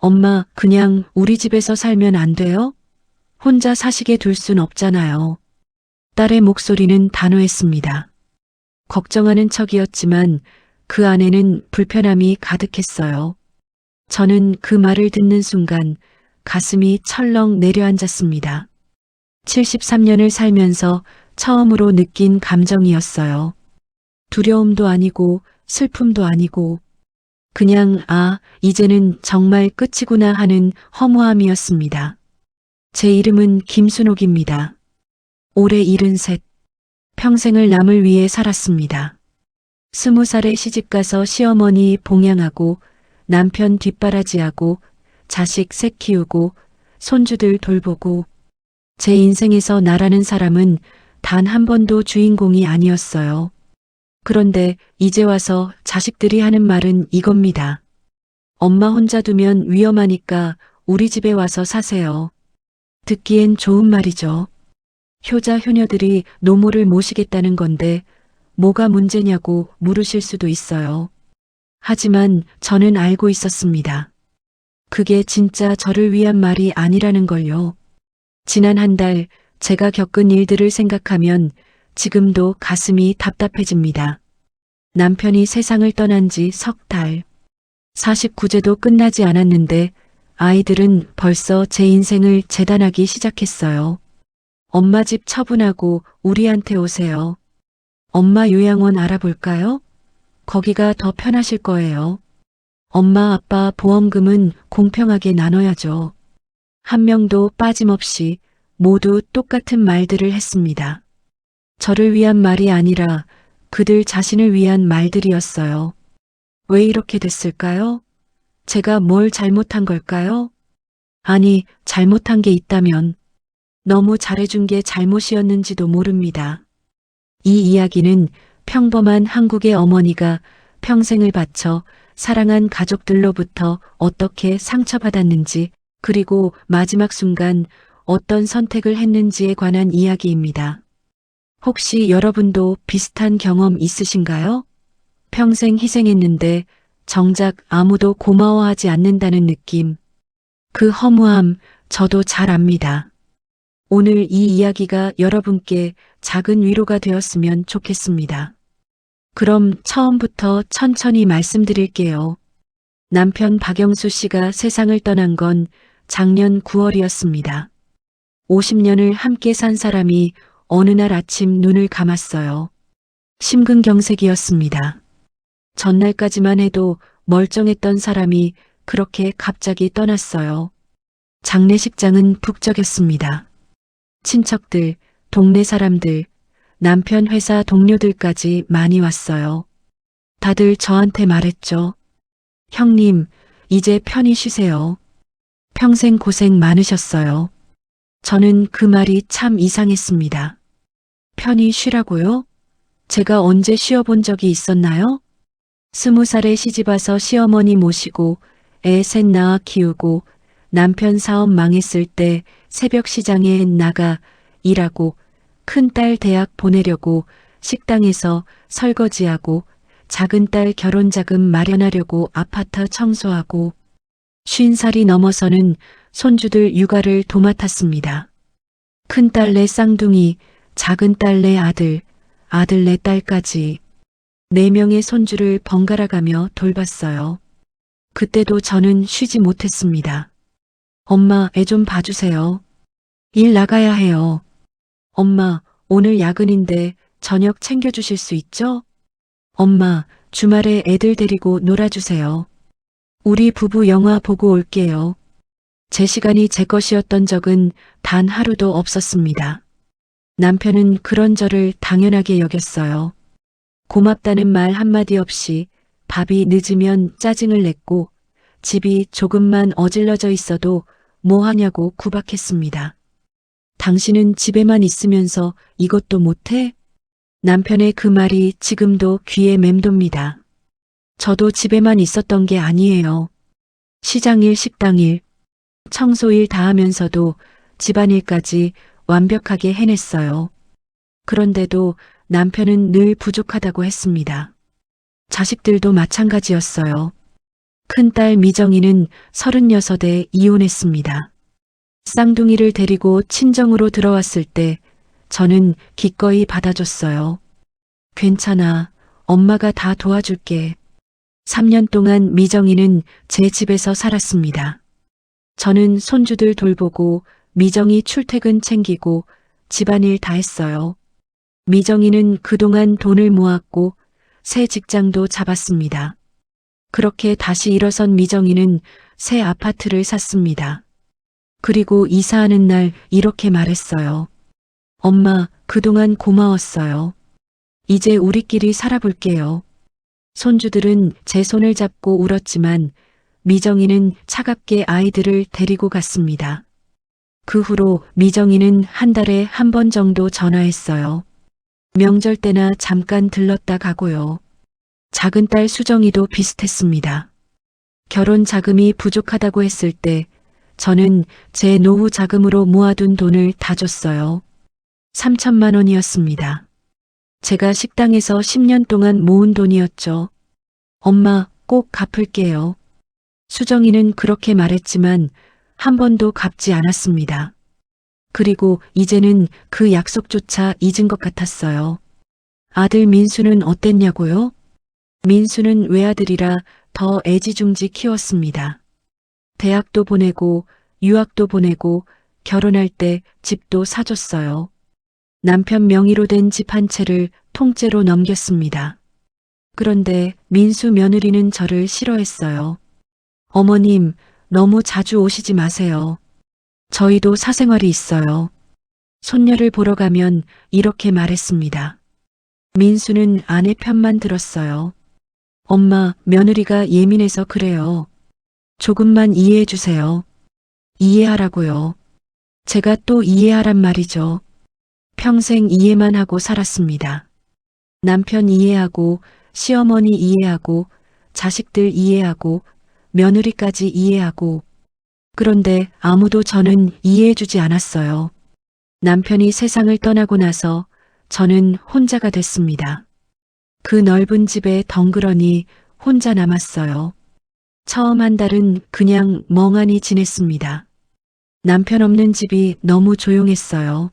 엄마, 그냥 우리 집에서 살면 안 돼요? 혼자 사시게 둘 순 없잖아요. 딸의 목소리는 단호했습니다. 걱정하는 척이었지만 그 안에는 불편함이 가득했어요. 저는 그 말을 듣는 순간 가슴이 철렁 내려앉았습니다. 73년을 살면서 처음으로 느낀 감정이었어요. 두려움도 아니고 슬픔도 아니고 그냥 이제는 정말 끝이구나 하는 허무함이었습니다. 제 이름은 김순옥입니다. 올해 73, 평생을 남을 위해 살았습니다. 20살에 시집가서 시어머니 봉양하고 남편 뒷바라지하고 자식 셋 키우고 손주들 돌보고 제 인생에서 나라는 사람은 단 한 번도 주인공이 아니었어요. 그런데 이제 와서 자식들이 하는 말은 이겁니다. 엄마 혼자 두면 위험하니까 우리 집에 와서 사세요. 듣기엔 좋은 말이죠. 효자 효녀들이 노모를 모시겠다는 건데 뭐가 문제냐고 물으실 수도 있어요. 하지만 저는 알고 있었습니다. 그게 진짜 저를 위한 말이 아니라는 걸요. 지난 한 달 제가 겪은 일들을 생각하면 지금도 가슴이 답답해집니다. 남편이 세상을 떠난 지 석 달. 49제도 끝나지 않았는데 아이들은 벌써 제 인생을 재단하기 시작했어요. 엄마 집 처분하고 우리한테 오세요. 엄마 요양원 알아볼까요? 거기가 더 편하실 거예요. 엄마 아빠 보험금은 공평하게 나눠야죠. 한 명도 빠짐없이 모두 똑같은 말들을 했습니다. 저를 위한 말이 아니라 그들 자신을 위한 말들이었어요. 왜 이렇게 됐을까요? 제가 뭘 잘못한 걸까요? 아니, 잘못한 게 있다면 너무 잘해준 게 잘못이었는지도 모릅니다. 이 이야기는 평범한 한국의 어머니가 평생을 바쳐 사랑한 가족들로부터 어떻게 상처받았는지 그리고 마지막 순간 어떤 선택을 했는지에 관한 이야기입니다. 혹시 여러분도 비슷한 경험 있으신가요? 평생 희생했는데 정작 아무도 고마워하지 않는다는 느낌. 그 허무함 저도 잘 압니다. 오늘 이 이야기가 여러분께 작은 위로가 되었으면 좋겠습니다. 그럼 처음부터 천천히 말씀드릴게요. 남편 박영수 씨가 세상을 떠난 건 작년 9월이었습니다. 50년을 함께 산 사람이 어느 날 아침 눈을 감았어요. 심근경색이었습니다. 전날까지만 해도 멀쩡했던 사람이 그렇게 갑자기 떠났어요. 장례식장은 북적였습니다. 친척들, 동네 사람들, 남편 회사 동료들까지 많이 왔어요. 다들 저한테 말했죠. 형님, 이제 편히 쉬세요. 평생 고생 많으셨어요. 저는 그 말이 참 이상했습니다. 편히 쉬라고요? 제가 언제 쉬어본 적이 있었나요? 20살에 시집와서 시어머니 모시고 애 셋 낳아 키우고 남편 사업 망했을 때 새벽 시장에 나가 일하고 큰딸 대학 보내려고 식당에서 설거지하고 작은 딸 결혼 자금 마련하려고 아파트 청소하고 50살이 넘어서는 손주들 육아를 도맡았습니다. 큰딸 내 쌍둥이, 작은 딸 내 아들, 아들 내 딸까지 4명의 손주를 번갈아가며 돌봤어요. 그때도 저는 쉬지 못했습니다. 엄마, 애 좀 봐주세요. 일 나가야 해요. 엄마, 오늘 야근인데 저녁 챙겨주실 수 있죠? 엄마, 주말에 애들 데리고 놀아주세요. 우리 부부 영화 보고 올게요. 제 시간이 제 것이었던 적은 단 하루도 없었습니다. 남편은 그런 저를 당연하게 여겼어요. 고맙다는 말 한마디 없이 밥이 늦으면 짜증을 냈고 집이 조금만 어질러져 있어도 뭐 하냐고 구박했습니다. 당신은 집에만 있으면서 이것도 못해? 남편의 그 말이 지금도 귀에 맴돕니다. 저도 집에만 있었던 게 아니에요. 시장일, 식당일, 청소일 다 하면서도 집안일까지 완벽하게 해냈어요. 그런데도 남편은 늘 부족하다고 했습니다. 자식들도 마찬가지였어요. 큰딸 미정이는 36에 이혼했습니다. 쌍둥이를 데리고 친정으로 들어왔을 때 저는 기꺼이 받아줬어요. 괜찮아. 엄마가 다 도와줄게. 3년 동안 미정이는 제 집에서 살았습니다. 저는 손주들 돌보고 미정이 출퇴근 챙기고 집안일 다 했어요. 미정이는 그동안 돈을 모았고 새 직장도 잡았습니다. 그렇게 다시 일어선 미정이는 새 아파트를 샀습니다. 그리고 이사하는 날 이렇게 말했어요. 엄마, 그동안 고마웠어요. 이제 우리끼리 살아볼게요. 손주들은 제 손을 잡고 울었지만 미정이는 차갑게 아이들을 데리고 갔습니다. 그 후로 미정이는 한 달에 한 번 정도 전화했어요. 명절 때나 잠깐 들렀다 가고요. 작은 딸 수정이도 비슷했습니다. 결혼 자금이 부족하다고 했을 때 저는 제 노후 자금으로 모아둔 돈을 다 줬어요. 3천만 원이었습니다. 제가 식당에서 10년 동안 모은 돈이었죠. 엄마, 꼭 갚을게요. 수정이는 그렇게 말했지만 한 번도 갚지 않았습니다. 그리고 이제는 그 약속조차 잊은 것 같았어요. 아들 민수는 어땠냐고요? 민수는 외아들이라 더 애지중지 키웠습니다. 대학도 보내고 유학도 보내고 결혼할 때 집도 사줬어요. 남편 명의로 된 집 한 채를 통째로 넘겼습니다. 그런데 민수 며느리는 저를 싫어했어요. 어머님, 너무 자주 오시지 마세요. 저희도 사생활이 있어요. 손녀를 보러 가면 이렇게 말했습니다. 민수는 아내 편만 들었어요. 엄마, 며느리가 예민해서 그래요. 조금만 이해해 주세요. 이해하라고요. 제가 또 이해하란 말이죠. 평생 이해만 하고 살았습니다. 남편 이해하고, 시어머니 이해하고, 자식들 이해하고, 며느리까지 이해하고. 그런데 아무도 저는 이해해주지 않았어요. 남편이 세상을 떠나고 나서 저는 혼자가 됐습니다. 그 넓은 집에 덩그러니 혼자 남았어요. 처음 한 달은 그냥 멍하니 지냈습니다. 남편 없는 집이 너무 조용했어요.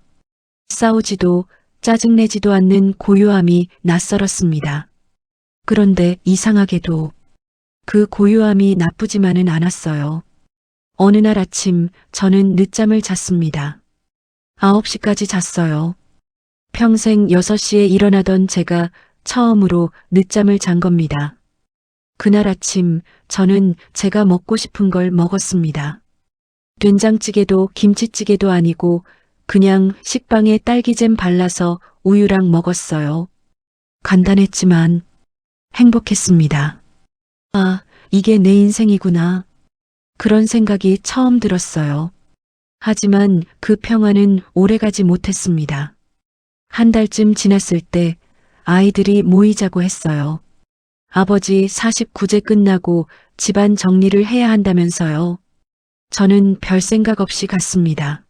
싸우지도 짜증내지도 않는 고요함이 낯설었습니다. 그런데 이상하게도 그 고요함이 나쁘지만은 않았어요. 어느 날 아침 저는 늦잠을 잤습니다. 9시까지 잤어요. 평생 6시에 일어나던 제가 처음으로 늦잠을 잔 겁니다. 그날 아침 저는 제가 먹고 싶은 걸 먹었습니다. 된장찌개도 김치찌개도 아니고 그냥 식빵에 딸기잼 발라서 우유랑 먹었어요. 간단했지만 행복했습니다. 아, 이게 내 인생이구나. 그런 생각이 처음 들었어요. 하지만 그 평화는 오래가지 못했습니다. 한 달쯤 지났을 때 아이들이 모이자고 했어요. 아버지 49제 끝나고 집안 정리를 해야 한다면서요. 저는 별 생각 없이 갔습니다.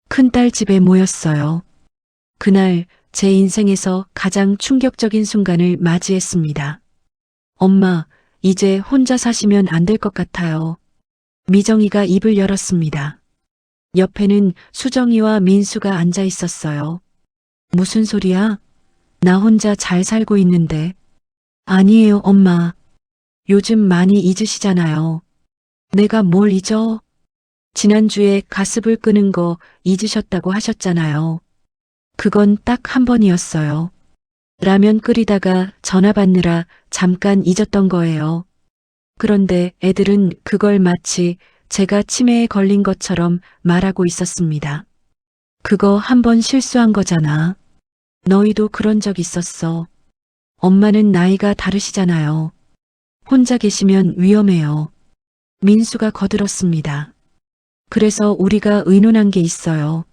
큰딸 집에 모였어요. 그날 제 인생에서 가장 충격적인 순간을 맞이했습니다. 엄마, 이제 혼자 사시면 안 될 것 같아요. 미정이가 입을 열었습니다. 옆에는 수정이와 민수가 앉아 있었어요. 무슨 소리야? 나 혼자 잘 살고 있는데. 아니에요, 엄마. 요즘 많이 잊으시잖아요. 내가 뭘 잊어? 지난주에 가습을 끄는 거 잊으셨다고 하셨잖아요. 그건 딱 한 번이었어요. 라면 끓이다가 전화 받느라 잠깐 잊었던 거예요. 그런데 애들은 그걸 마치 제가 치매에 걸린 것처럼 말하고 있었습니다. 그거 한 번 실수한 거잖아. 너희도 그런 적 있었어. 엄마는 나이가 다르시잖아요. 혼자 계시면 위험해요. 민수가 거들었습니다. 그래서 우리가 의논한 게 있어요.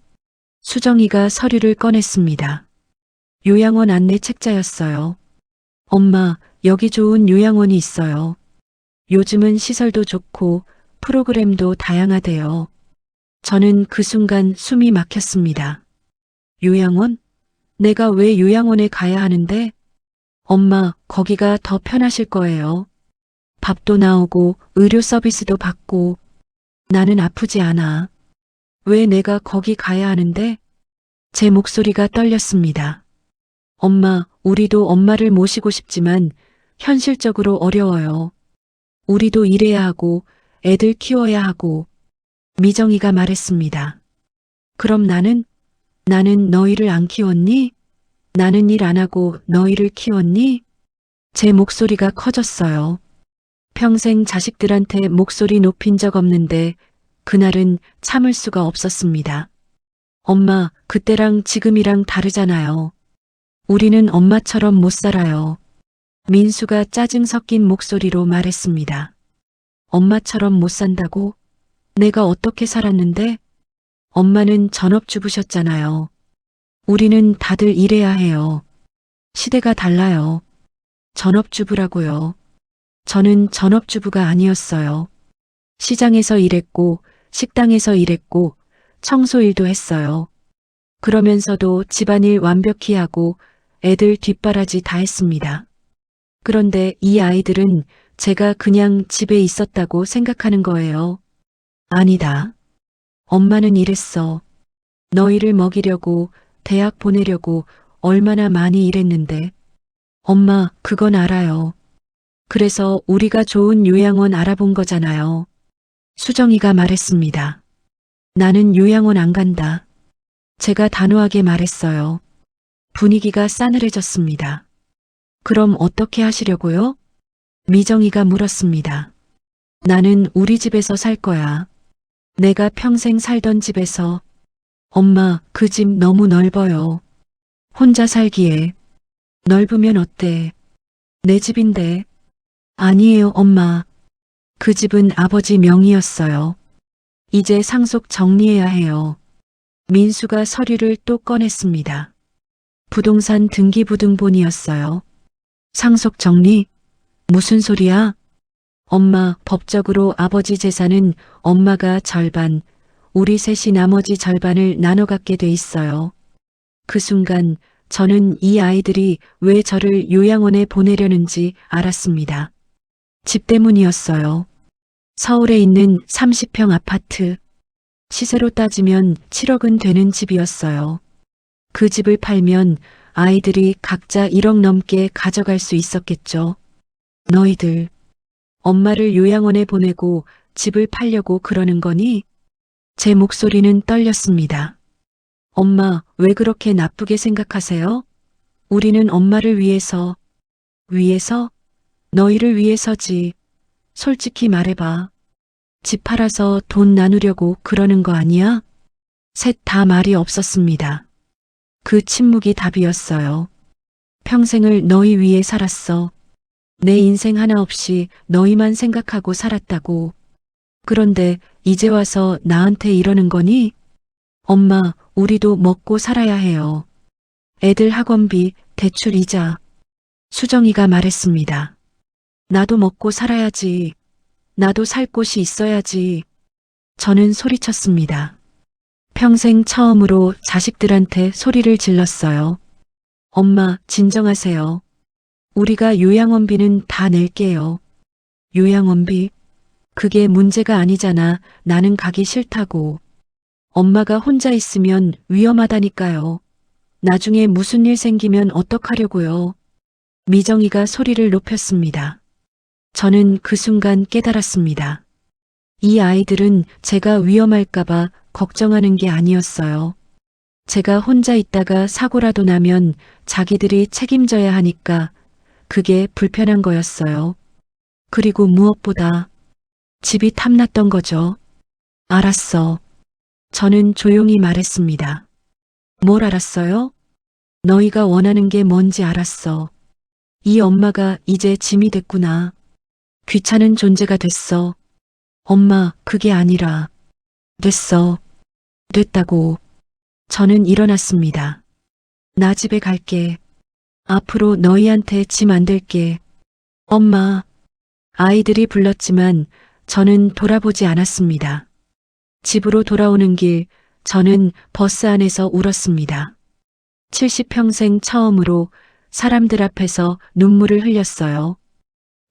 수정이가 서류를 꺼냈습니다. 요양원 안내 책자였어요. 엄마, 여기 좋은 요양원이 있어요. 요즘은 시설도 좋고 프로그램도 다양하대요. 저는 그 순간 숨이 막혔습니다. 요양원? 내가 왜 요양원에 가야 하는데? 엄마, 거기가 더 편하실 거예요. 밥도 나오고 의료 서비스도 받고 나는 아프지 않아. 왜 내가 거기 가야 하는데? 제 목소리가 떨렸습니다. 엄마, 우리도 엄마를 모시고 싶지만 현실적으로 어려워요. 우리도 일해야 하고 애들 키워야 하고. 미정이가 말했습니다. 그럼 나는 너희를 안 키웠니? 나는 일 안 하고 너희를 키웠니? 제 목소리가 커졌어요. 평생 자식들한테 목소리 높인 적 없는데 그날은 참을 수가 없었습니다. 엄마, 그때랑 지금이랑 다르잖아요. 우리는 엄마처럼 못 살아요. 민수가 짜증 섞인 목소리로 말했습니다. 엄마처럼 못 산다고? 내가 어떻게 살았는데? 엄마는 전업주부셨잖아요. 우리는 다들 일해야 해요. 시대가 달라요. 전업주부라고요. 저는 전업주부가 아니었어요. 시장에서 일했고, 식당에서 일했고, 청소일도 했어요. 그러면서도 집안일 완벽히 하고 애들 뒷바라지 다 했습니다. 그런데 이 아이들은 제가 그냥 집에 있었다고 생각하는 거예요. 아니다. 엄마는 일했어. 너희를 먹이려고, 대학 보내려고 얼마나 많이 일했는데. 엄마, 그건 알아요. 그래서 우리가 좋은 요양원 알아본 거잖아요. 수정이가 말했습니다. 나는 요양원 안 간다. 제가 단호하게 말했어요. 분위기가 싸늘해졌습니다. 그럼 어떻게 하시려고요? 미정이가 물었습니다. 나는 우리 집에서 살 거야. 내가 평생 살던 집에서. 엄마, 그 집 너무 넓어요. 혼자 살기에. 넓으면 어때? 내 집인데. 아니에요, 엄마. 그 집은 아버지 명의였어요. 이제 상속 정리해야 해요. 민수가 서류를 또 꺼냈습니다. 부동산 등기부등본이었어요. 상속 정리? 무슨 소리야? 엄마, 법적으로 아버지 재산은 엄마가 절반, 우리 셋이 나머지 절반을 나눠 갖게 돼 있어요. 그 순간 저는 이 아이들이 왜 저를 요양원에 보내려는지 알았습니다. 집 때문이었어요. 서울에 있는 30평 아파트. 시세로 따지면 7억은 되는 집이었어요. 그 집을 팔면 아이들이 각자 1억 넘게 가져갈 수 있었겠죠. 너희들, 엄마를 요양원에 보내고 집을 팔려고 그러는 거니? 제 목소리는 떨렸습니다. 엄마, 왜 그렇게 나쁘게 생각하세요? 우리는 엄마를 위해서. 위해서? 너희를 위해서지. 솔직히 말해봐. 집 팔아서 돈 나누려고 그러는 거 아니야? 셋 다 말이 없었습니다. 그 침묵이 답이었어요. 평생을 너희 위해 살았어. 내 인생 하나 없이 너희만 생각하고 살았다고. 그런데 이제 와서 나한테 이러는 거니? 엄마, 우리도 먹고 살아야 해요. 애들 학원비, 대출 이자. 수정이가 말했습니다. 나도 먹고 살아야지. 나도 살 곳이 있어야지. 저는 소리쳤습니다. 평생 처음으로 자식들한테 소리를 질렀어요. 엄마, 진정하세요. 우리가 요양원비는 다 낼게요. 요양원비? 그게 문제가 아니잖아. 나는 가기 싫다고. 엄마가 혼자 있으면 위험하다니까요. 나중에 무슨 일 생기면 어떡하려고요. 미정이가 소리를 높였습니다. 저는 그 순간 깨달았습니다. 이 아이들은 제가 위험할까봐 걱정하는 게 아니었어요. 제가 혼자 있다가 사고라도 나면 자기들이 책임져야 하니까 그게 불편한 거였어요. 그리고 무엇보다 집이 탐났던 거죠. 알았어. 저는 조용히 말했습니다. 뭘 알았어요? 너희가 원하는 게 뭔지 알았어. 이 엄마가 이제 짐이 됐구나. 귀찮은 존재가 됐어. 엄마, 그게 아니라. 됐어. 됐다고. 저는 일어났습니다. 나 집에 갈게. 앞으로 너희한테 짐 안 될게. 엄마. 아이들이 불렀지만 저는 돌아보지 않았습니다. 집으로 돌아오는 길, 저는 버스 안에서 울었습니다. 70평생 처음으로 사람들 앞에서 눈물을 흘렸어요.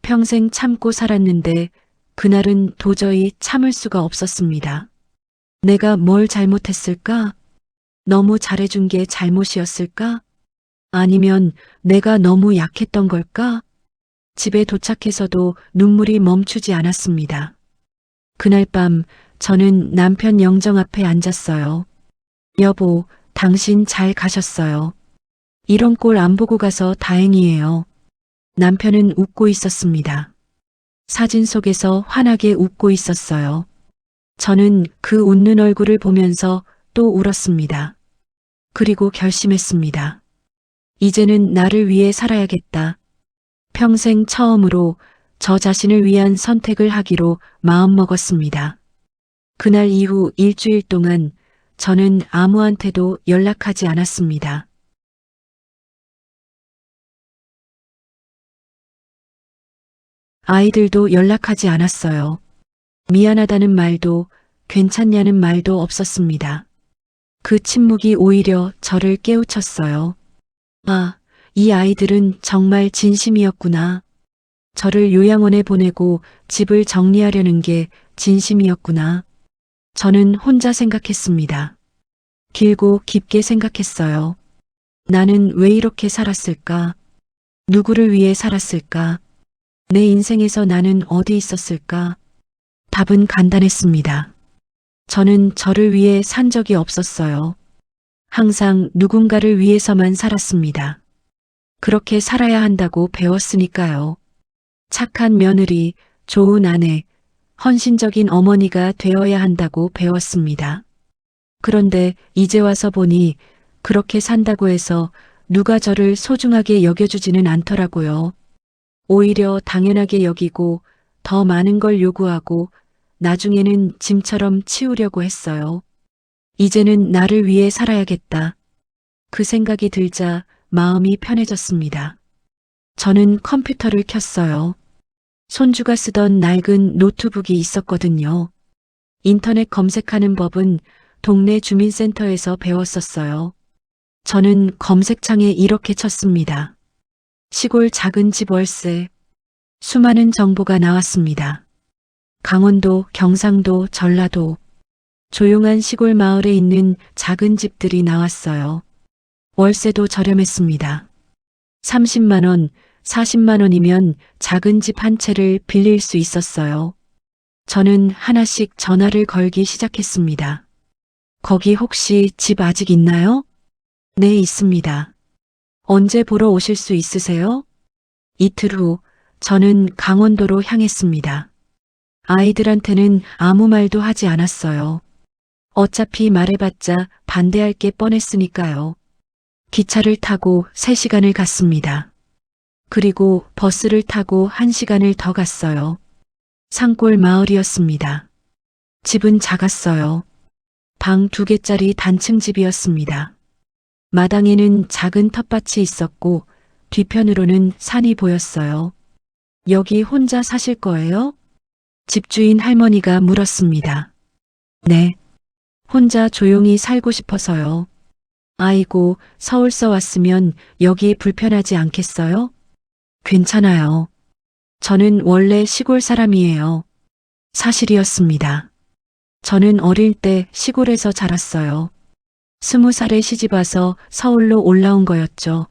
평생 참고 살았는데 그날은 도저히 참을 수가 없었습니다. 내가 뭘 잘못했을까? 너무 잘해준 게 잘못이었을까? 아니면 내가 너무 약했던 걸까? 집에 도착해서도 눈물이 멈추지 않았습니다. 그날 밤 저는 남편 영정 앞에 앉았어요. 여보, 당신 잘 가셨어요. 이런 꼴 안 보고 가서 다행이에요. 남편은 웃고 있었습니다. 사진 속에서 환하게 웃고 있었어요. 저는 그 웃는 얼굴을 보면서 또 울었습니다. 그리고 결심했습니다. 이제는 나를 위해 살아야겠다. 평생 처음으로 저 자신을 위한 선택을 하기로 마음먹었습니다. 그날 이후 일주일 동안 저는 아무한테도 연락하지 않았습니다. 아이들도 연락하지 않았어요. 미안하다는 말도 괜찮냐는 말도 없었습니다. 그 침묵이 오히려 저를 깨우쳤어요. 아, 이 아이들은 정말 진심이었구나. 저를 요양원에 보내고 집을 정리하려는 게 진심이었구나. 저는 혼자 생각했습니다. 길고 깊게 생각했어요. 나는 왜 이렇게 살았을까? 누구를 위해 살았을까? 내 인생에서 나는 어디 있었을까? 답은 간단했습니다. 저는 저를 위해 산 적이 없었어요. 항상 누군가를 위해서만 살았습니다. 그렇게 살아야 한다고 배웠으니까요. 착한 며느리, 좋은 아내, 헌신적인 어머니가 되어야 한다고 배웠습니다. 그런데 이제 와서 보니 그렇게 산다고 해서 누가 저를 소중하게 여겨주지는 않더라고요. 오히려 당연하게 여기고 더 많은 걸 요구하고 나중에는 짐처럼 치우려고 했어요. 이제는 나를 위해 살아야겠다. 그 생각이 들자 마음이 편해졌습니다. 저는 컴퓨터를 켰어요. 손주가 쓰던 낡은 노트북이 있었거든요. 인터넷 검색하는 법은 동네 주민센터에서 배웠었어요. 저는 검색창에 이렇게 쳤습니다. 시골 작은 집 월세. 수많은 정보가 나왔습니다. 강원도, 경상도, 전라도. 조용한 시골 마을에 있는 작은 집들이 나왔어요. 월세도 저렴했습니다. 30만 원, 40만 원이면 작은 집 한 채를 빌릴 수 있었어요. 저는 하나씩 전화를 걸기 시작했습니다. 거기 혹시 집 아직 있나요? 네, 있습니다. 언제 보러 오실 수 있으세요? 이틀 후, 저는 강원도로 향했습니다. 아이들한테는 아무 말도 하지 않았어요. 어차피 말해봤자 반대할 게 뻔했으니까요. 기차를 타고 3시간을 갔습니다. 그리고 버스를 타고 1시간을 더 갔어요. 산골 마을이었습니다. 집은 작았어요. 방 2개짜리 단층 집이었습니다. 마당에는 작은 텃밭이 있었고 뒤편으로는 산이 보였어요. 여기 혼자 사실 거예요? 집주인 할머니가 물었습니다. 네. 혼자 조용히 살고 싶어서요. 아이고, 서울서 왔으면 여기 불편하지 않겠어요? 괜찮아요. 저는 원래 시골 사람이에요. 사실이었습니다. 저는 어릴 때 시골에서 자랐어요. 20살에 시집와서 서울로 올라온 거였죠.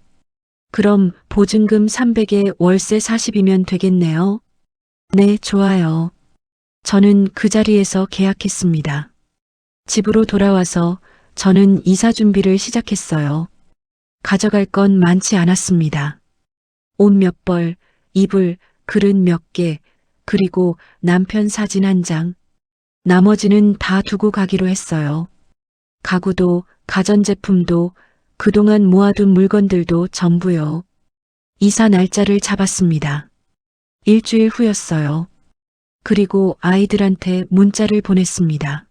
그럼 보증금 300에 월세 40이면 되겠네요. 네, 좋아요. 저는 그 자리에서 계약했습니다. 집으로 돌아와서 저는 이사 준비를 시작했어요. 가져갈 건 많지 않았습니다. 옷 몇 벌, 이불, 그릇 몇 개, 그리고 남편 사진 한 장. 나머지는 다 두고 가기로 했어요. 가구도, 가전제품도, 그동안 모아둔 물건들도 전부요. 이사 날짜를 잡았습니다. 일주일 후였어요. 그리고 아이들한테 문자를 보냈습니다.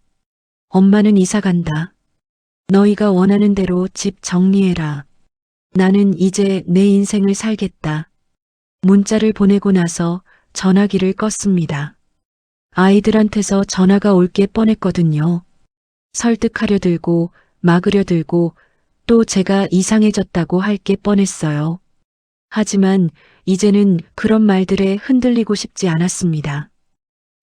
엄마는 이사 간다. 너희가 원하는 대로 집 정리해라. 나는 이제 내 인생을 살겠다. 문자를 보내고 나서 전화기를 껐습니다. 아이들한테서 전화가 올 게 뻔했거든요. 설득하려 들고 막으려 들고 또 제가 이상해졌다고 할 게 뻔했어요. 하지만 이제는 그런 말들에 흔들리고 싶지 않았습니다.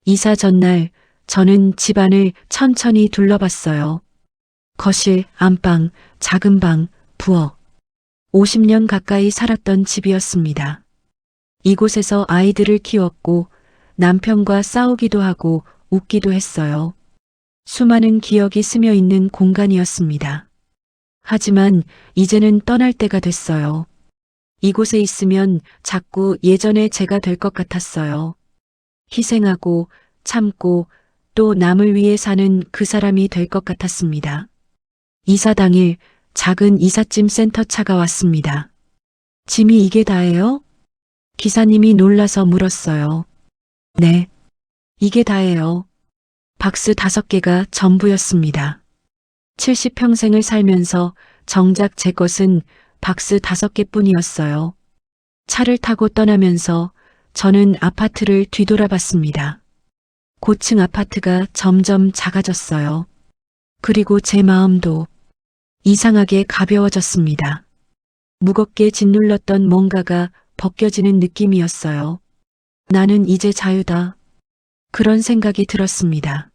이사 전날 저는 집안을 천천히 둘러봤어요. 거실, 안방, 작은 방, 부엌. 50년 가까이 살았던 집이었습니다. 이곳에서 아이들을 키웠고 남편과 싸우기도 하고 웃기도 했어요. 수많은 기억이 스며 있는 공간이었습니다. 하지만 이제는 떠날 때가 됐어요. 이곳에 있으면 자꾸 예전의 제가 될 것 같았어요. 희생하고 참고 또 남을 위해 사는 그 사람이 될 것 같았습니다. 이사 당일 작은 이삿짐 센터 차가 왔습니다. 짐이 이게 다예요? 기사님이 놀라서 물었어요. 네, 이게 다예요. 박스 5개가 전부였습니다. 70평생을 살면서 정작 제 것은 박스 5개뿐이었어요. 차를 타고 떠나면서 저는 아파트를 뒤돌아봤습니다. 고층 아파트가 점점 작아졌어요. 그리고 제 마음도 이상하게 가벼워졌습니다. 무겁게 짓눌렀던 뭔가가 벗겨지는 느낌이었어요. 나는 이제 자유다. 그런 생각이 들었습니다.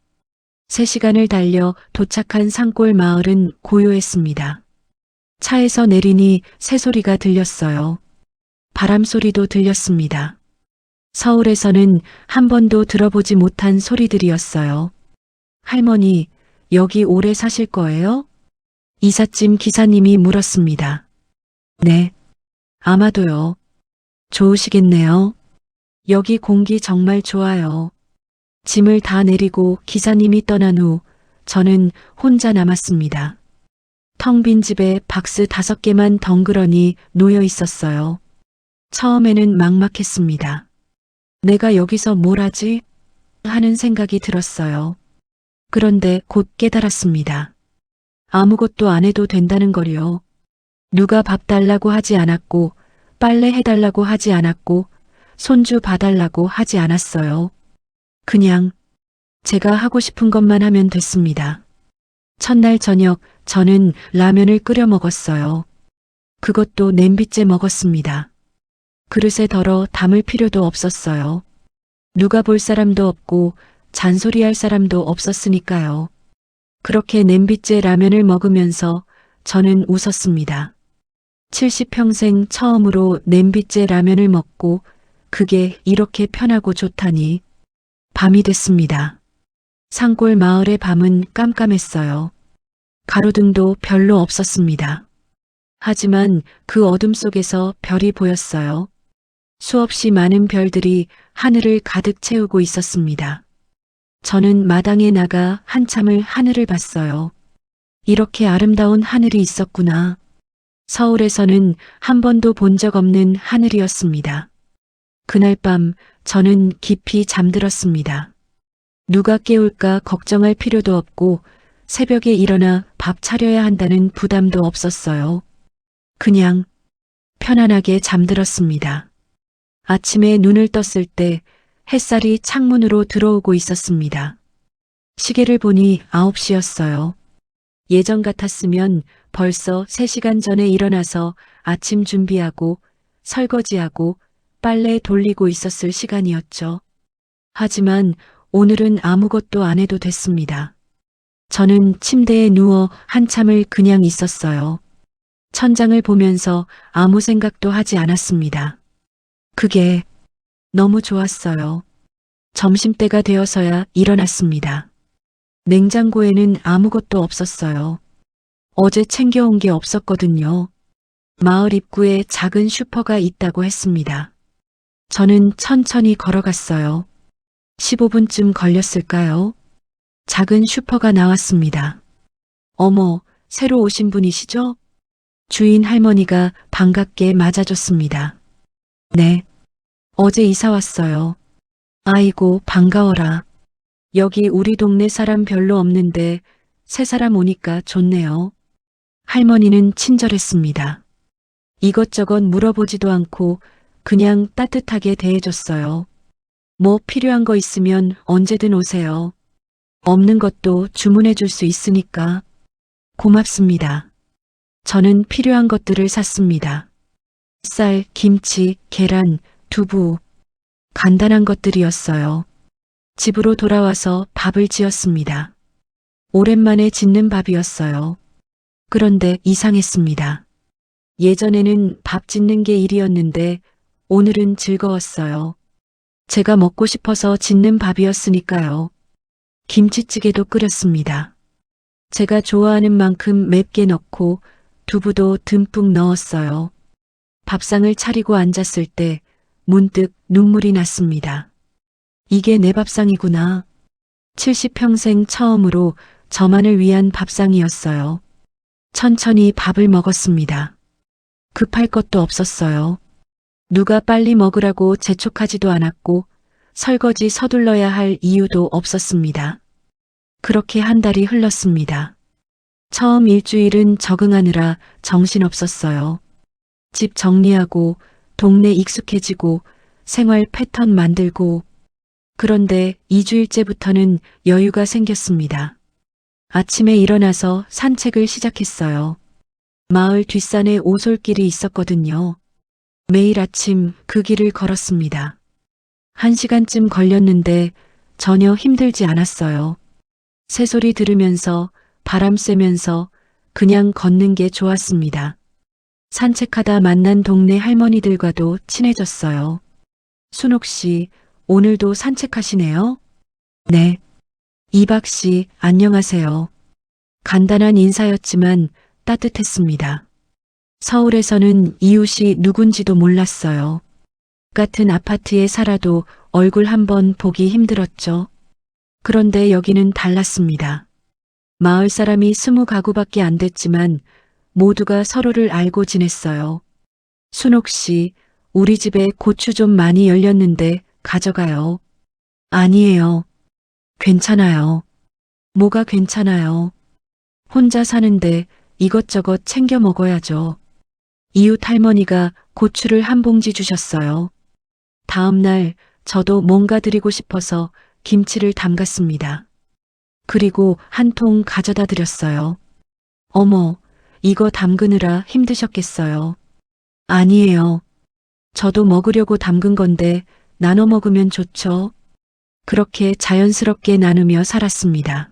3시간을 달려 도착한 산골 마을은 고요했습니다. 차에서 내리니 새소리가 들렸어요. 바람 소리도 들렸습니다. 서울에서는 한 번도 들어보지 못한 소리들이었어요. 할머니, 여기 오래 사실 거예요? 이삿짐 기사님이 물었습니다. 네, 아마도요. 좋으시겠네요. 여기 공기 정말 좋아요. 짐을 다 내리고 기사님이 떠난 후 저는 혼자 남았습니다. 텅 빈 집에 박스 5개만 덩그러니 놓여 있었어요. 처음에는 막막했습니다. 내가 여기서 뭘 하지? 하는 생각이 들었어요. 그런데 곧 깨달았습니다. 아무것도 안 해도 된다는 거요. 누가 밥 달라고 하지 않았고, 빨래 해달라고 하지 않았고, 손주 봐달라고 하지 않았어요. 그냥 제가 하고 싶은 것만 하면 됐습니다. 첫날 저녁 저는 라면을 끓여 먹었어요. 그것도 냄비째 먹었습니다. 그릇에 덜어 담을 필요도 없었어요. 누가 볼 사람도 없고 잔소리할 사람도 없었으니까요. 그렇게 냄비째 라면을 먹으면서 저는 웃었습니다. 70평생 처음으로 냄비째 라면을 먹고 그게 이렇게 편하고 좋다니. 밤이 됐습니다. 산골 마을의 밤은 깜깜했어요. 가로등도 별로 없었습니다. 하지만 그 어둠 속에서 별이 보였어요. 수없이 많은 별들이 하늘을 가득 채우고 있었습니다. 저는 마당에 나가 한참을 하늘을 봤어요. 이렇게 아름다운 하늘이 있었구나. 서울에서는 한 번도 본 적 없는 하늘이었습니다. 그날 밤 저는 깊이 잠들었습니다. 누가 깨울까 걱정할 필요도 없고 새벽에 일어나 밥 차려야 한다는 부담도 없었어요. 그냥 편안하게 잠들었습니다. 아침에 눈을 떴을 때 햇살이 창문으로 들어오고 있었습니다. 시계를 보니 9시였어요. 예전 같았으면 벌써 3시간 전에 일어나서 아침 준비하고 설거지하고 빨래 돌리고 있었을 시간이었죠. 하지만 오늘은 아무것도 안 해도 됐습니다. 저는 침대에 누워 한참을 그냥 있었어요. 천장을 보면서 아무 생각도 하지 않았습니다. 그게 너무 좋았어요. 점심때가 되어서야 일어났습니다. 냉장고에는 아무것도 없었어요. 어제 챙겨온 게 없었거든요. 마을 입구에 작은 슈퍼가 있다고 했습니다. 저는 천천히 걸어갔어요. 15분쯤 걸렸을까요? 작은 슈퍼가 나왔습니다. 어머, 새로 오신 분이시죠? 주인 할머니가 반갑게 맞아줬습니다. 네, 어제 이사 왔어요. 아이고, 반가워라. 여기 우리 동네 사람 별로 없는데 새 사람 오니까 좋네요. 할머니는 친절했습니다. 이것저것 물어보지도 않고 그냥 따뜻하게 대해줬어요. 뭐 필요한 거 있으면 언제든 오세요. 없는 것도 주문해 줄 수 있으니까. 고맙습니다. 저는 필요한 것들을 샀습니다. 쌀, 김치, 계란, 두부. 간단한 것들이었어요. 집으로 돌아와서 밥을 지었습니다. 오랜만에 짓는 밥이었어요. 그런데 이상했습니다. 예전에는 밥 짓는 게 일이었는데 오늘은 즐거웠어요. 제가 먹고 싶어서 짓는 밥이었으니까요. 김치찌개도 끓였습니다. 제가 좋아하는 만큼 맵게 넣고 두부도 듬뿍 넣었어요. 밥상을 차리고 앉았을 때 문득 눈물이 났습니다. 이게 내 밥상이구나. 70평생 처음으로 저만을 위한 밥상이었어요. 천천히 밥을 먹었습니다. 급할 것도 없었어요. 누가 빨리 먹으라고 재촉하지도 않았고 설거지 서둘러야 할 이유도 없었습니다. 그렇게 한 달이 흘렀습니다. 처음 일주일은 적응하느라 정신없었어요. 집 정리하고 동네 익숙해지고 생활 패턴 만들고. 그런데 2주일째부터는 여유가 생겼습니다. 아침에 일어나서 산책을 시작했어요. 마을 뒷산에 오솔길이 있었거든요. 매일 아침 그 길을 걸었습니다. 1시간쯤 걸렸는데 전혀 힘들지 않았어요. 새소리 들으면서 바람 쐬면서 그냥 걷는 게 좋았습니다. 산책하다 만난 동네 할머니들과도 친해졌어요. 순옥 씨, 오늘도 산책하시네요? 네. 이박 씨, 안녕하세요. 간단한 인사였지만 따뜻했습니다. 서울에서는 이웃이 누군지도 몰랐어요. 같은 아파트에 살아도 얼굴 한번 보기 힘들었죠. 그런데 여기는 달랐습니다. 마을 사람이 20가구밖에 안 됐지만 모두가 서로를 알고 지냈어요. 순옥 씨, 우리 집에 고추 좀 많이 열렸는데 가져가요. 아니에요. 괜찮아요. 뭐가 괜찮아요. 혼자 사는데 이것저것 챙겨 먹어야죠. 이웃 할머니가 고추를 한 봉지 주셨어요. 다음 날 저도 뭔가 드리고 싶어서 김치를 담갔습니다. 그리고 한 통 가져다 드렸어요. 어머, 이거 담그느라 힘드셨겠어요. 아니에요. 저도 먹으려고 담근 건데 나눠 먹으면 좋죠. 그렇게 자연스럽게 나누며 살았습니다.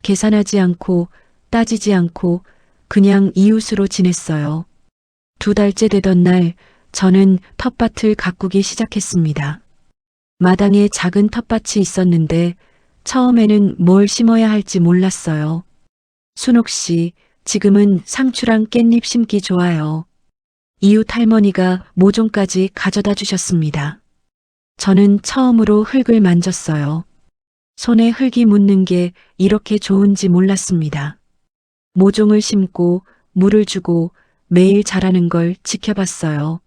계산하지 않고 따지지 않고 그냥 이웃으로 지냈어요. 2달째 되던 날 저는 텃밭을 가꾸기 시작했습니다. 마당에 작은 텃밭이 있었는데 처음에는 뭘 심어야 할지 몰랐어요. 순옥 씨, 지금은 상추랑 깻잎 심기 좋아요. 이웃 할머니가 모종까지 가져다 주셨습니다. 저는 처음으로 흙을 만졌어요. 손에 흙이 묻는 게 이렇게 좋은지 몰랐습니다. 모종을 심고 물을 주고 매일 자라는 걸 지켜봤어요.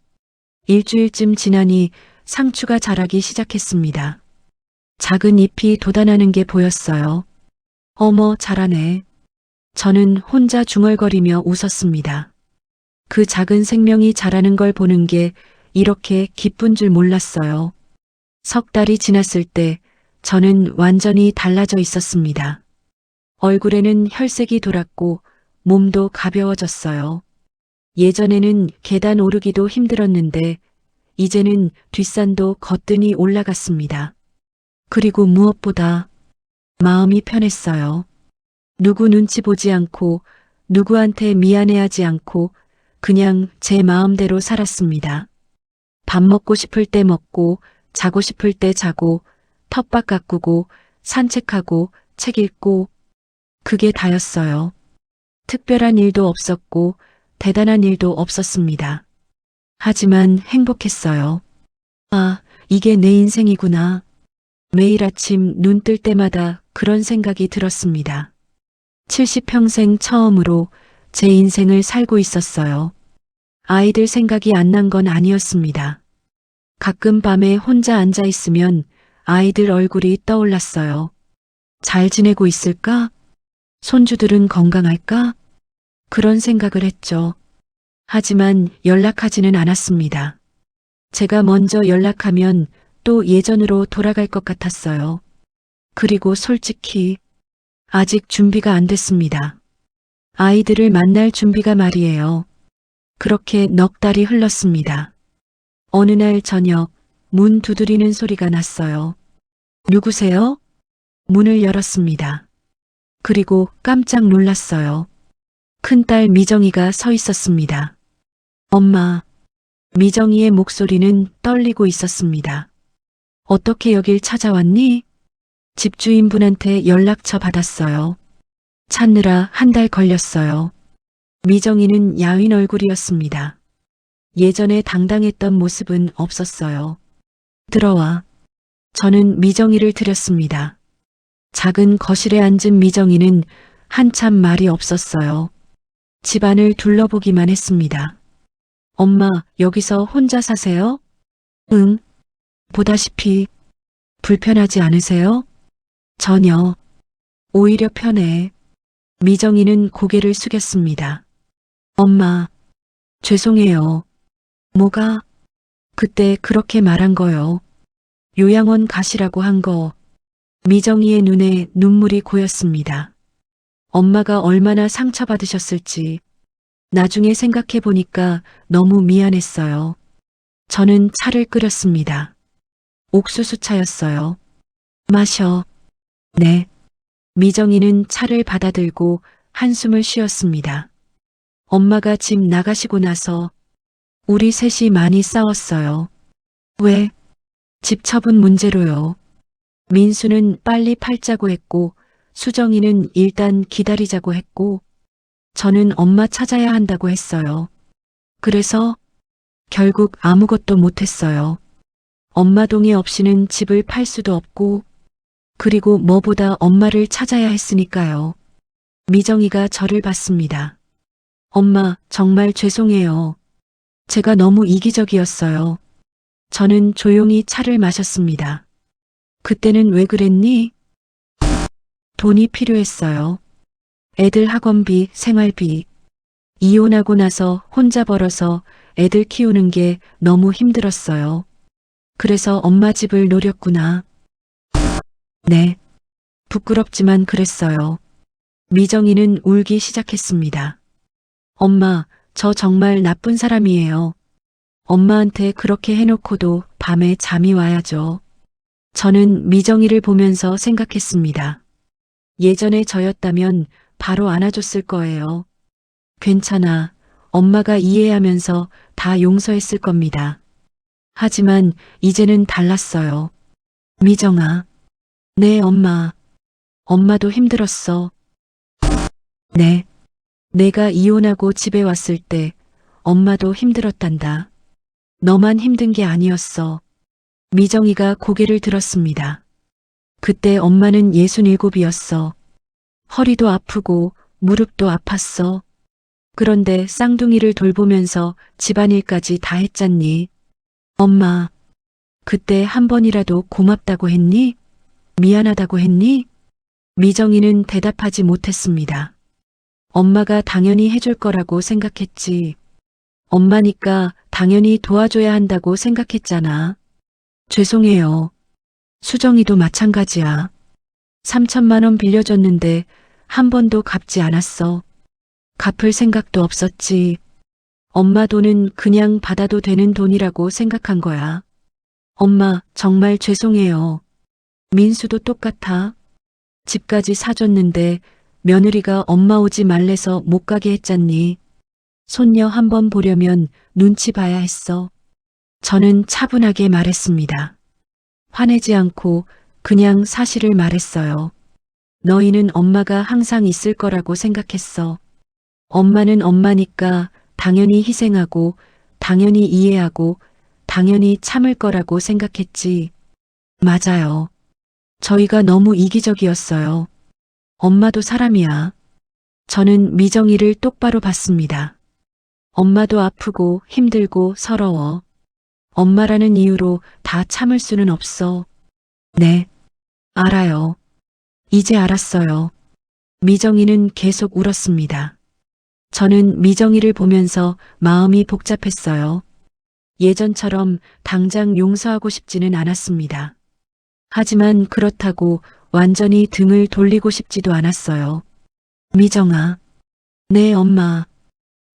일주일쯤 지나니 상추가 자라기 시작했습니다. 작은 잎이 돋아나는 게 보였어요. 어머, 자라네. 저는 혼자 중얼거리며 웃었습니다. 그 작은 생명이 자라는 걸 보는 게 이렇게 기쁜 줄 몰랐어요. 3달이 지났을 때 저는 완전히 달라져 있었습니다. 얼굴에는 혈색이 돌았고 몸도 가벼워졌어요. 예전에는 계단 오르기도 힘들었는데 이제는 뒷산도 거뜬히 올라갔습니다. 그리고 무엇보다 마음이 편했어요. 누구 눈치 보지 않고 누구한테 미안해하지 않고 그냥 제 마음대로 살았습니다. 밥 먹고 싶을 때 먹고 자고 싶을 때 자고 텃밭 가꾸고 산책하고 책 읽고 그게 다였어요. 특별한 일도 없었고 대단한 일도 없었습니다. 하지만 행복했어요. 아, 이게 내 인생이구나. 매일 아침 눈 뜰 때마다 그런 생각이 들었습니다. 70평생 처음으로 제 인생을 살고 있었어요. 아이들 생각이 안 난 건 아니었습니다. 가끔 밤에 혼자 앉아 있으면 아이들 얼굴이 떠올랐어요. 잘 지내고 있을까? 손주들은 건강할까? 그런 생각을 했죠. 하지만 연락하지는 않았습니다. 제가 먼저 연락하면 또 예전으로 돌아갈 것 같았어요. 그리고 솔직히 아직 준비가 안 됐습니다. 아이들을 만날 준비가 말이에요. 그렇게 넉 달이 흘렀습니다. 어느 날 저녁 문 두드리는 소리가 났어요. 누구세요? 문을 열었습니다. 그리고 깜짝 놀랐어요. 큰딸 미정이가 서 있었습니다. 엄마, 미정이의 목소리는 떨리고 있었습니다. 어떻게 여길 찾아왔니? 집주인분한테 연락처 받았어요. 찾느라 한 달 걸렸어요. 미정이는 야윈 얼굴이었습니다. 예전에 당당했던 모습은 없었어요. 들어와. 저는 미정이를 들였습니다. 작은 거실에 앉은 미정이는 한참 말이 없었어요. 집안을 둘러보기만 했습니다. 엄마, 여기서 혼자 사세요? 응. 보다시피 불편하지 않으세요? 전혀. 오히려 편해. 미정이는 고개를 숙였습니다. 엄마, 죄송해요. 뭐가? 그때 그렇게 말한 거요. 요양원 가시라고 한 거. 미정이의 눈에 눈물이 고였습니다. 엄마가 얼마나 상처받으셨을지 나중에 생각해 보니까 너무 미안했어요. 저는 차를 끓였습니다. 옥수수 차였어요. 마셔. 네. 미정이는 차를 받아들고 한숨을 쉬었습니다. 엄마가 집 나가시고 나서 우리 셋이 많이 싸웠어요. 왜? 집 처분 문제로요. 민수는 빨리 팔자고 했고 수정이는 일단 기다리자고 했고 저는 엄마 찾아야 한다고 했어요. 그래서 결국 아무것도 못했어요. 엄마 동의 없이는 집을 팔 수도 없고 그리고 뭐보다 엄마를 찾아야 했으니까요. 미정이가 저를 봤습니다. 엄마, 정말 죄송해요. 제가 너무 이기적이었어요. 저는 조용히 차를 마셨습니다. 그때는 왜 그랬니? 돈이 필요했어요. 애들 학원비, 생활비. 이혼하고 나서 혼자 벌어서 애들 키우는 게 너무 힘들었어요. 그래서 엄마 집을 노렸구나. 네. 부끄럽지만 그랬어요. 미정이는 울기 시작했습니다. 엄마, 저 정말 나쁜 사람이에요. 엄마한테 그렇게 해놓고도 밤에 잠이 와야죠. 저는 미정이를 보면서 생각했습니다. 예전에 저였다면 바로 안아줬을 거예요. 괜찮아. 엄마가 이해하면서 다 용서했을 겁니다. 하지만 이제는 달랐어요. 미정아. 네, 엄마. 엄마도 힘들었어. 네. 내가 이혼하고 집에 왔을 때 엄마도 힘들었단다. 너만 힘든 게 아니었어. 미정이가 고개를 들었습니다. 그때 엄마는 67이었어. 허리도 아프고 무릎도 아팠어. 그런데 쌍둥이를 돌보면서 집안일까지 다 했잖니. 엄마, 그때 한 번이라도 고맙다고 했니? 미안하다고 했니? 미정이는 대답하지 못했습니다. 엄마가 당연히 해줄 거라고 생각했지. 엄마니까 당연히 도와줘야 한다고 생각했잖아. 죄송해요. 수정이도 마찬가지야. 3천만 원 빌려줬는데 한 번도 갚지 않았어. 갚을 생각도 없었지. 엄마 돈은 그냥 받아도 되는 돈이라고 생각한 거야. 엄마, 정말 죄송해요. 민수도 똑같아. 집까지 사줬는데 며느리가 엄마 오지 말래서 못 가게 했잖니. 손녀 한 번 보려면 눈치 봐야 했어. 저는 차분하게 말했습니다. 화내지 않고 그냥 사실을 말했어요. 너희는 엄마가 항상 있을 거라고 생각했어. 엄마는 엄마니까 당연히 희생하고 당연히 이해하고 당연히 참을 거라고 생각했지. 맞아요. 저희가 너무 이기적이었어요. 엄마도 사람이야. 저는 미정이를 똑바로 봤습니다. 엄마도 아프고 힘들고 서러워. 엄마라는 이유로 다 참을 수는 없어. 네, 알아요. 이제 알았어요. 미정이는 계속 울었습니다. 저는 미정이를 보면서 마음이 복잡했어요. 예전처럼 당장 용서하고 싶지는 않았습니다. 하지만 그렇다고 완전히 등을 돌리고 싶지도 않았어요. 미정아. 네, 엄마.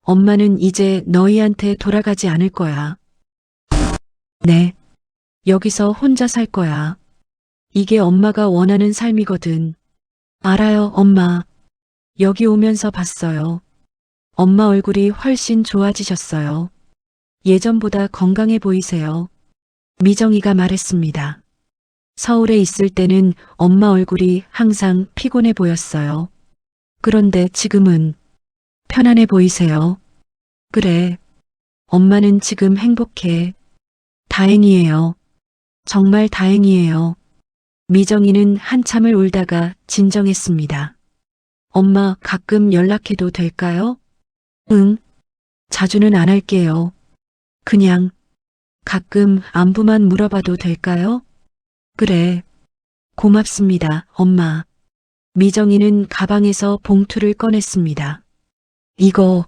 엄마는 이제 너희한테 돌아가지 않을 거야. 네. 여기서 혼자 살 거야. 이게 엄마가 원하는 삶이거든. 알아요, 엄마. 여기 오면서 봤어요. 엄마 얼굴이 훨씬 좋아지셨어요. 예전보다 건강해 보이세요. 미정이가 말했습니다. 서울에 있을 때는 엄마 얼굴이 항상 피곤해 보였어요. 그런데 지금은 편안해 보이세요. 그래. 엄마는 지금 행복해. 다행이에요. 정말 다행이에요. 미정이는 한참을 울다가 진정했습니다. 엄마 가끔 연락해도 될까요? 응. 자주는 안 할게요. 그냥 가끔 안부만 물어봐도 될까요? 그래. 고맙습니다, 엄마. 미정이는 가방에서 봉투를 꺼냈습니다. 이거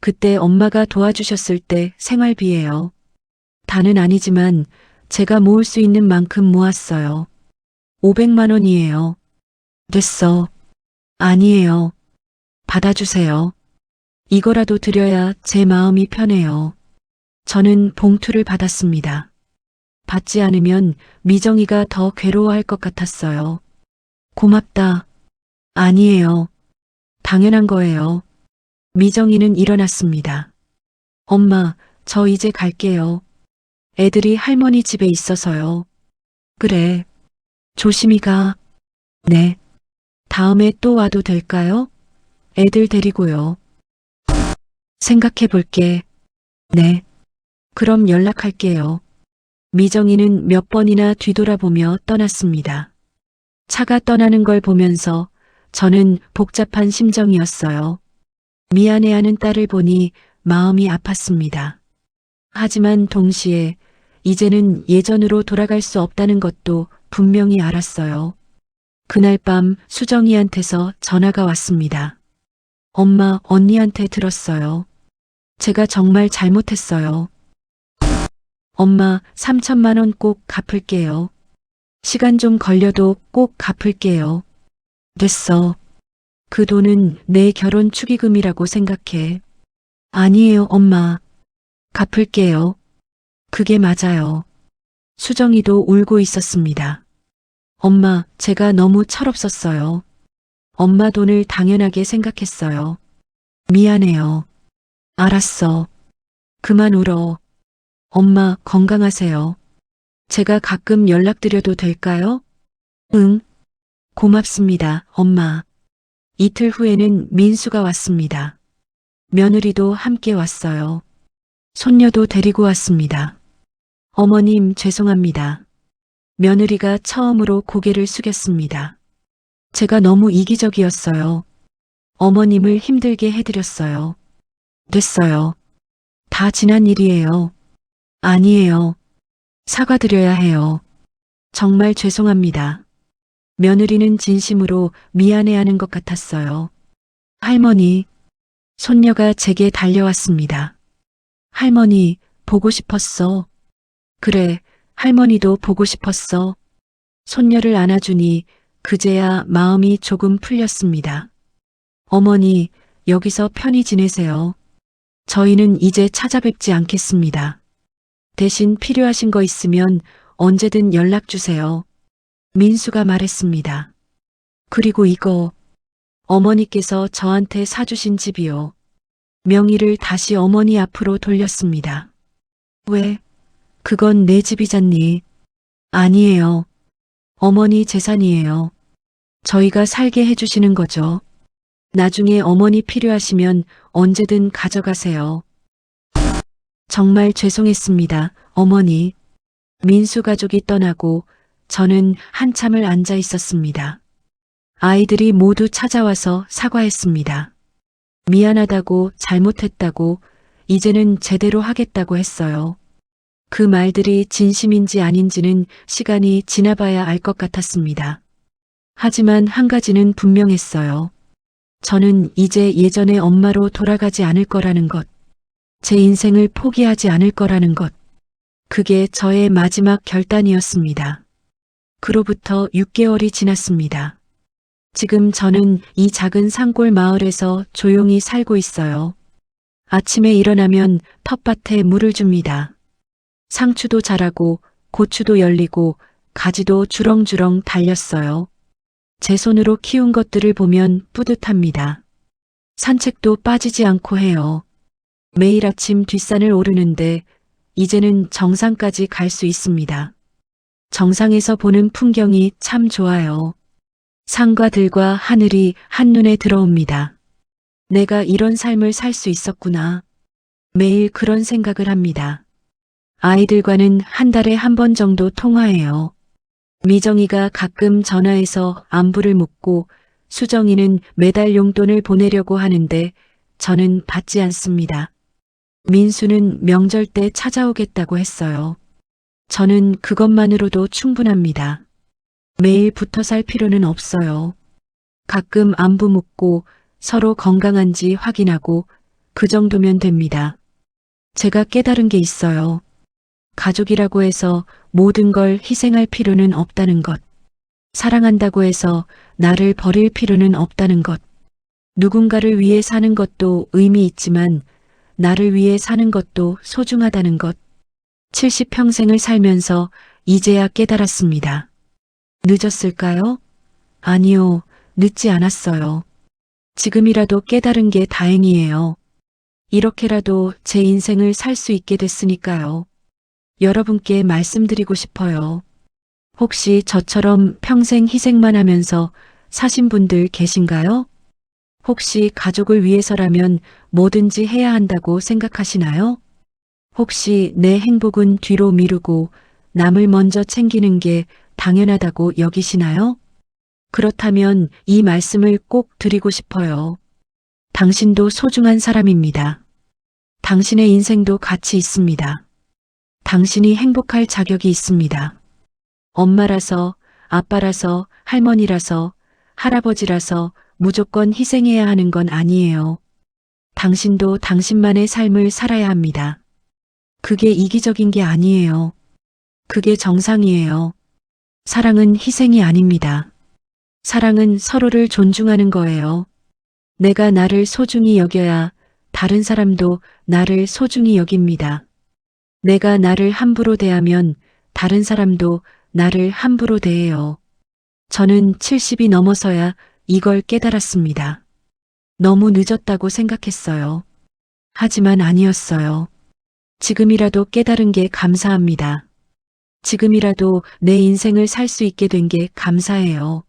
그때 엄마가 도와주셨을 때 생활비예요. 다는 아니지만 제가 모을 수 있는 만큼 모았어요. 500만 원이에요. 됐어. 아니에요. 받아주세요. 이거라도 드려야 제 마음이 편해요. 저는 봉투를 받았습니다. 받지 않으면 미정이가 더 괴로워할 것 같았어요. 고맙다. 아니에요. 당연한 거예요. 미정이는 일어났습니다. 엄마, 저 이제 갈게요. 애들이 할머니 집에 있어서요. 그래. 조심히 가. 네. 다음에 또 와도 될까요? 애들 데리고요. 생각해 볼게. 네. 그럼 연락할게요. 미정이는 몇 번이나 뒤돌아보며 떠났습니다. 차가 떠나는 걸 보면서 저는 복잡한 심정이었어요. 미안해하는 딸을 보니 마음이 아팠습니다. 하지만 동시에 이제는 예전으로 돌아갈 수 없다는 것도 분명히 알았어요. 그날 밤 수정이한테서 전화가 왔습니다. 엄마, 언니한테 들었어요. 제가 정말 잘못했어요. 엄마, 3천만 원 꼭 갚을게요. 시간 좀 걸려도 꼭 갚을게요. 됐어. 그 돈은 내 결혼 축의금이라고 생각해. 아니에요, 엄마. 갚을게요. 그게 맞아요. 수정이도 울고 있었습니다. 엄마, 제가 너무 철없었어요. 엄마 돈을 당연하게 생각했어요. 미안해요. 알았어. 그만 울어. 엄마, 건강하세요. 제가 가끔 연락드려도 될까요? 응. 고맙습니다, 엄마. 이틀 후에는 민수가 왔습니다. 며느리도 함께 왔어요. 손녀도 데리고 왔습니다. 어머님, 죄송합니다. 며느리가 처음으로 고개를 숙였습니다. 제가 너무 이기적이었어요. 어머님을 힘들게 해드렸어요. 됐어요. 다 지난 일이에요. 아니에요. 사과드려야 해요. 정말 죄송합니다. 며느리는 진심으로 미안해하는 것 같았어요. 할머니, 손녀가 제게 달려왔습니다. 할머니, 보고 싶었어. 그래, 할머니도 보고 싶었어. 손녀를 안아주니 그제야 마음이 조금 풀렸습니다. 어머니, 여기서 편히 지내세요. 저희는 이제 찾아뵙지 않겠습니다. 대신 필요하신 거 있으면 언제든 연락 주세요. 민수가 말했습니다. 그리고 이거, 어머니께서 저한테 사주신 집이요. 명의를 다시 어머니 앞으로 돌렸습니다. 왜? 그건 내 집이잖니. 아니에요. 어머니 재산이에요. 저희가 살게 해주시는 거죠. 나중에 어머니 필요하시면 언제든 가져가세요. 정말 죄송했습니다, 어머니. 민수 가족이 떠나고 저는 한참을 앉아 있었습니다. 아이들이 모두 찾아와서 사과했습니다. 미안하다고, 잘못했다고, 이제는 제대로 하겠다고 했어요. 그 말들이 진심인지 아닌지는 시간이 지나봐야 알 것 같았습니다. 하지만 한 가지는 분명했어요. 저는 이제 예전의 엄마로 돌아가지 않을 거라는 것, 제 인생을 포기하지 않을 거라는 것, 그게 저의 마지막 결단이었습니다. 그로부터 6개월이 지났습니다. 지금 저는 이 작은 산골 마을에서 조용히 살고 있어요. 아침에 일어나면 텃밭에 물을 줍니다. 상추도 자라고 고추도 열리고 가지도 주렁주렁 달렸어요. 제 손으로 키운 것들을 보면 뿌듯합니다. 산책도 빠지지 않고 해요. 매일 아침 뒷산을 오르는데 이제는 정상까지 갈 수 있습니다. 정상에서 보는 풍경이 참 좋아요. 산과 들과 하늘이 한눈에 들어옵니다. 내가 이런 삶을 살 수 있었구나. 매일 그런 생각을 합니다. 아이들과는 한 달에 한 번 정도 통화해요. 미정이가 가끔 전화해서 안부를 묻고 수정이는 매달 용돈을 보내려고 하는데 저는 받지 않습니다. 민수는 명절 때 찾아오겠다고 했어요. 저는 그것만으로도 충분합니다. 매일 붙어 살 필요는 없어요. 가끔 안부 묻고 서로 건강한지 확인하고 그 정도면 됩니다. 제가 깨달은 게 있어요. 가족이라고 해서 모든 걸 희생할 필요는 없다는 것. 사랑한다고 해서 나를 버릴 필요는 없다는 것. 누군가를 위해 사는 것도 의미 있지만 나를 위해 사는 것도 소중하다는 것. 70평생을 살면서 이제야 깨달았습니다. 늦었을까요? 아니요, 늦지 않았어요. 지금이라도 깨달은 게 다행이에요. 이렇게라도 제 인생을 살 수 있게 됐으니까요. 여러분께 말씀드리고 싶어요. 혹시 저처럼 평생 희생만 하면서 사신 분들 계신가요? 혹시 가족을 위해서라면 뭐든지 해야 한다고 생각하시나요? 혹시 내 행복은 뒤로 미루고 남을 먼저 챙기는 게 당연하다고 여기시나요? 그렇다면 이 말씀을 꼭 드리고 싶어요. 당신도 소중한 사람입니다. 당신의 인생도 가치 있습니다. 당신이 행복할 자격이 있습니다. 엄마라서, 아빠라서, 할머니라서, 할아버지라서 무조건 희생해야 하는 건 아니에요. 당신도 당신만의 삶을 살아야 합니다. 그게 이기적인 게 아니에요. 그게 정상이에요. 사랑은 희생이 아닙니다. 사랑은 서로를 존중하는 거예요. 내가 나를 소중히 여겨야 다른 사람도 나를 소중히 여깁니다. 내가 나를 함부로 대하면 다른 사람도 나를 함부로 대해요. 저는 70이 넘어서야 이걸 깨달았습니다. 너무 늦었다고 생각했어요. 하지만 아니었어요. 지금이라도 깨달은 게 감사합니다. 지금이라도 내 인생을 살 수 있게 된 게 감사해요.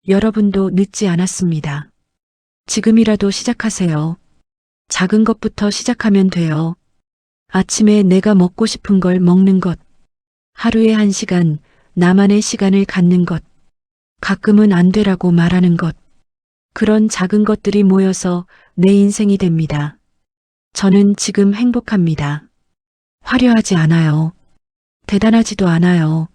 여러분도 늦지 않았습니다. 지금이라도 시작하세요. 작은 것부터 시작하면 돼요. 아침에 내가 먹고 싶은 걸 먹는 것. 하루에 1시간 나만의 시간을 갖는 것. 가끔은 안 되라고 말하는 것. 그런 작은 것들이 모여서 내 인생이 됩니다. 저는 지금 행복합니다. 화려하지 않아요. 대단하지도 않아요.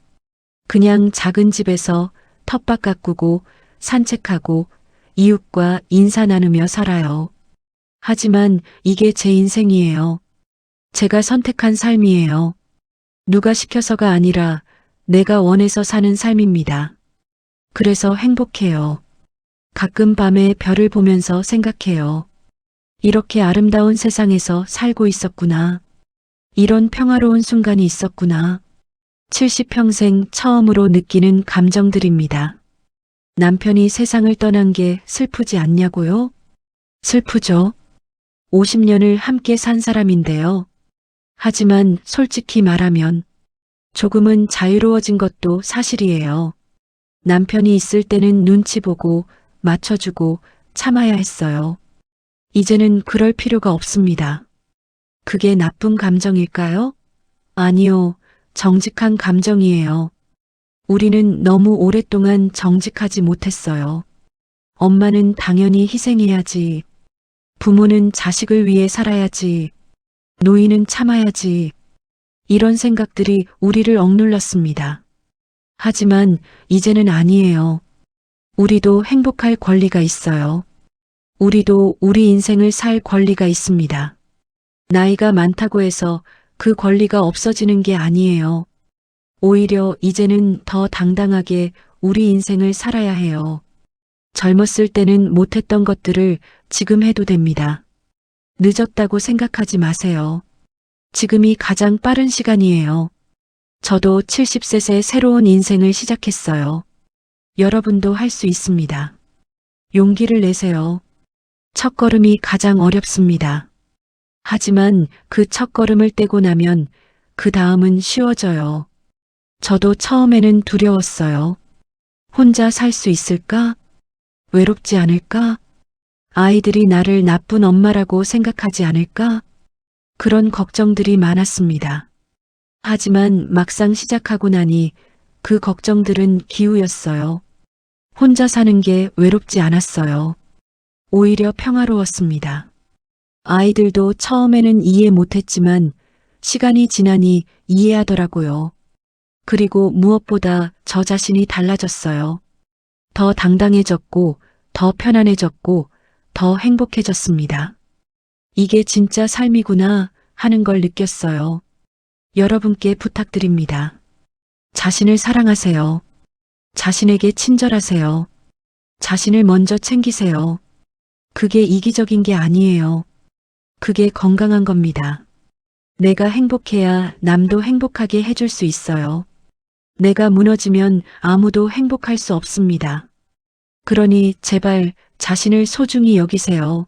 그냥 작은 집에서 텃밭 가꾸고 산책하고 이웃과 인사 나누며 살아요. 하지만 이게 제 인생이에요. 제가 선택한 삶이에요. 누가 시켜서가 아니라 내가 원해서 사는 삶입니다. 그래서 행복해요. 가끔 밤에 별을 보면서 생각해요. 이렇게 아름다운 세상에서 살고 있었구나. 이런 평화로운 순간이 있었구나. 70평생 처음으로 느끼는 감정들입니다. 남편이 세상을 떠난 게 슬프지 않냐고요? 슬프죠. 50년을 함께 산 사람인데요. 하지만 솔직히 말하면 조금은 자유로워진 것도 사실이에요. 남편이 있을 때는 눈치 보고 맞춰주고 참아야 했어요. 이제는 그럴 필요가 없습니다. 그게 나쁜 감정일까요? 아니요, 정직한 감정이에요. 우리는 너무 오랫동안 정직하지 못했어요. 엄마는 당연히 희생해야지. 부모는 자식을 위해 살아야지. 노인은 참아야지. 이런 생각들이 우리를 억눌렀습니다. 하지만 이제는 아니에요. 우리도 행복할 권리가 있어요. 우리도 우리 인생을 살 권리가 있습니다. 나이가 많다고 해서 그 권리가 없어지는 게 아니에요. 오히려 이제는 더 당당하게 우리 인생을 살아야 해요. 젊었을 때는 못했던 것들을 지금 해도 됩니다. 늦었다고 생각하지 마세요. 지금이 가장 빠른 시간이에요. 저도 70셋의 새로운 인생을 시작했어요. 여러분도 할 수 있습니다. 용기를 내세요. 첫걸음이 가장 어렵습니다. 하지만 그 첫걸음을 떼고 나면 그 다음은 쉬워져요. 저도 처음에는 두려웠어요. 혼자 살 수 있을까? 외롭지 않을까? 아이들이 나를 나쁜 엄마라고 생각하지 않을까? 그런 걱정들이 많았습니다. 하지만 막상 시작하고 나니 그 걱정들은 기우였어요. 혼자 사는 게 외롭지 않았어요. 오히려 평화로웠습니다. 아이들도 처음에는 이해 못했지만 시간이 지나니 이해하더라고요. 그리고 무엇보다 저 자신이 달라졌어요. 더 당당해졌고, 더 편안해졌고, 더 행복해졌습니다. 이게 진짜 삶이구나 하는 걸 느꼈어요. 여러분께 부탁드립니다. 자신을 사랑하세요. 자신에게 친절하세요. 자신을 먼저 챙기세요. 그게 이기적인 게 아니에요. 그게 건강한 겁니다. 내가 행복해야 남도 행복하게 해줄 수 있어요. 내가 무너지면 아무도 행복할 수 없습니다. 그러니 제발 자신을 소중히 여기세요.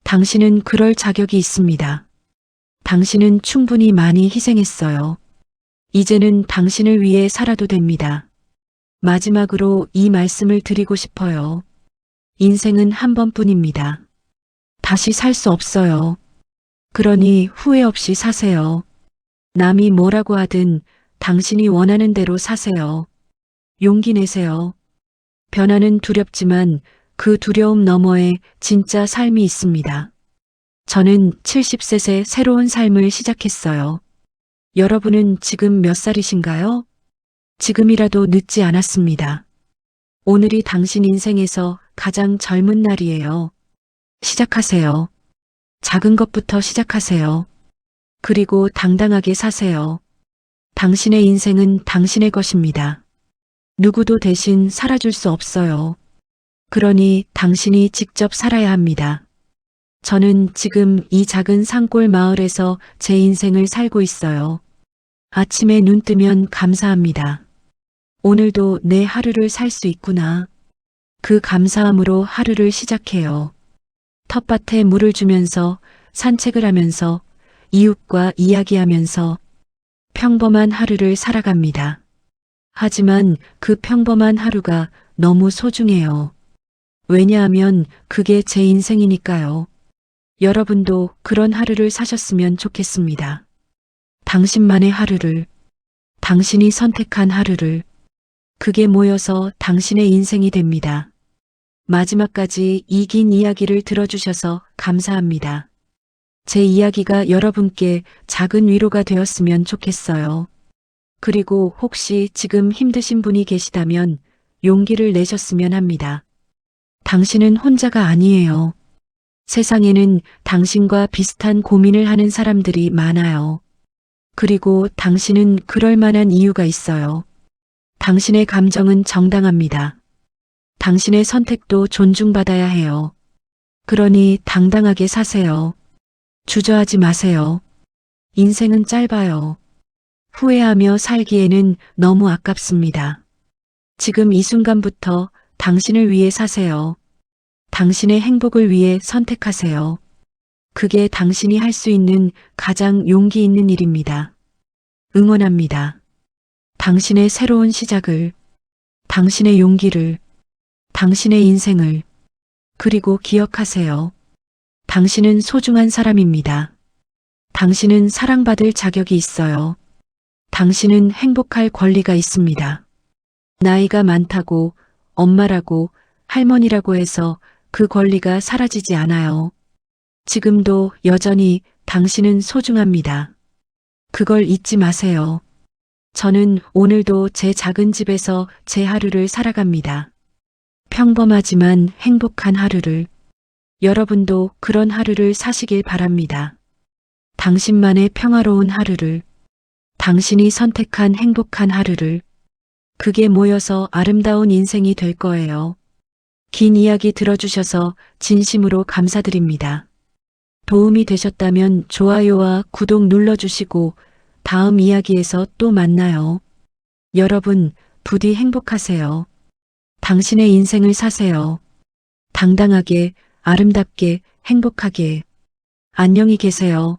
당신은 그럴 자격이 있습니다. 당신은 충분히 많이 희생했어요. 이제는 당신을 위해 살아도 됩니다. 마지막으로 이 말씀을 드리고 싶어요. 인생은 한 번뿐입니다. 다시 살 수 없어요. 그러니 후회 없이 사세요. 남이 뭐라고 하든 당신이 원하는 대로 사세요. 용기 내세요. 변화는 두렵지만 그 두려움 너머에 진짜 삶이 있습니다. 저는 70셋의 새로운 삶을 시작했어요. 여러분은 지금 몇 살이신가요? 지금이라도 늦지 않았습니다. 오늘이 당신 인생에서 가장 젊은 날이에요. 시작하세요. 작은 것부터 시작하세요. 그리고 당당하게 사세요. 당신의 인생은 당신의 것입니다. 누구도 대신 살아줄 수 없어요. 그러니 당신이 직접 살아야 합니다. 저는 지금 이 작은 산골 마을에서 제 인생을 살고 있어요. 아침에 눈 뜨면 감사합니다. 오늘도 내 하루를 살 수 있구나. 그 감사함으로 하루를 시작해요. 텃밭에 물을 주면서 산책을 하면서 이웃과 이야기하면서 평범한 하루를 살아갑니다. 하지만 그 평범한 하루가 너무 소중해요. 왜냐하면 그게 제 인생이니까요. 여러분도 그런 하루를 사셨으면 좋겠습니다. 당신만의 하루를, 당신이 선택한 하루를, 그게 모여서 당신의 인생이 됩니다. 마지막까지 이 긴 이야기를 들어주셔서 감사합니다. 제 이야기가 여러분께 작은 위로가 되었으면 좋겠어요. 그리고 혹시 지금 힘드신 분이 계시다면 용기를 내셨으면 합니다. 당신은 혼자가 아니에요. 세상에는 당신과 비슷한 고민을 하는 사람들이 많아요. 그리고 당신은 그럴 만한 이유가 있어요. 당신의 감정은 정당합니다. 당신의 선택도 존중받아야 해요. 그러니 당당하게 사세요. 주저하지 마세요. 인생은 짧아요. 후회하며 살기에는 너무 아깝습니다. 지금 이 순간부터 당신을 위해 사세요. 당신의 행복을 위해 선택하세요. 그게 당신이 할 수 있는 가장 용기 있는 일입니다. 응원합니다. 당신의 새로운 시작을, 당신의 용기를, 당신의 인생을, 그리고 기억하세요. 당신은 소중한 사람입니다. 당신은 사랑받을 자격이 있어요. 당신은 행복할 권리가 있습니다. 나이가 많다고, 엄마라고, 할머니라고 해서 그 권리가 사라지지 않아요. 지금도 여전히 당신은 소중합니다. 그걸 잊지 마세요. 저는 오늘도 제 작은 집에서 제 하루를 살아갑니다. 평범하지만 행복한 하루를. 여러분도 그런 하루를 사시길 바랍니다. 당신만의 평화로운 하루를. 당신이 선택한 행복한 하루를. 그게 모여서 아름다운 인생이 될 거예요. 긴 이야기 들어주셔서 진심으로 감사드립니다. 도움이 되셨다면 좋아요와 구독 눌러주시고 다음 이야기에서 또 만나요. 여러분, 부디 행복하세요. 당신의 인생을 사세요. 당당하게, 아름답게, 행복하게. 안녕히 계세요.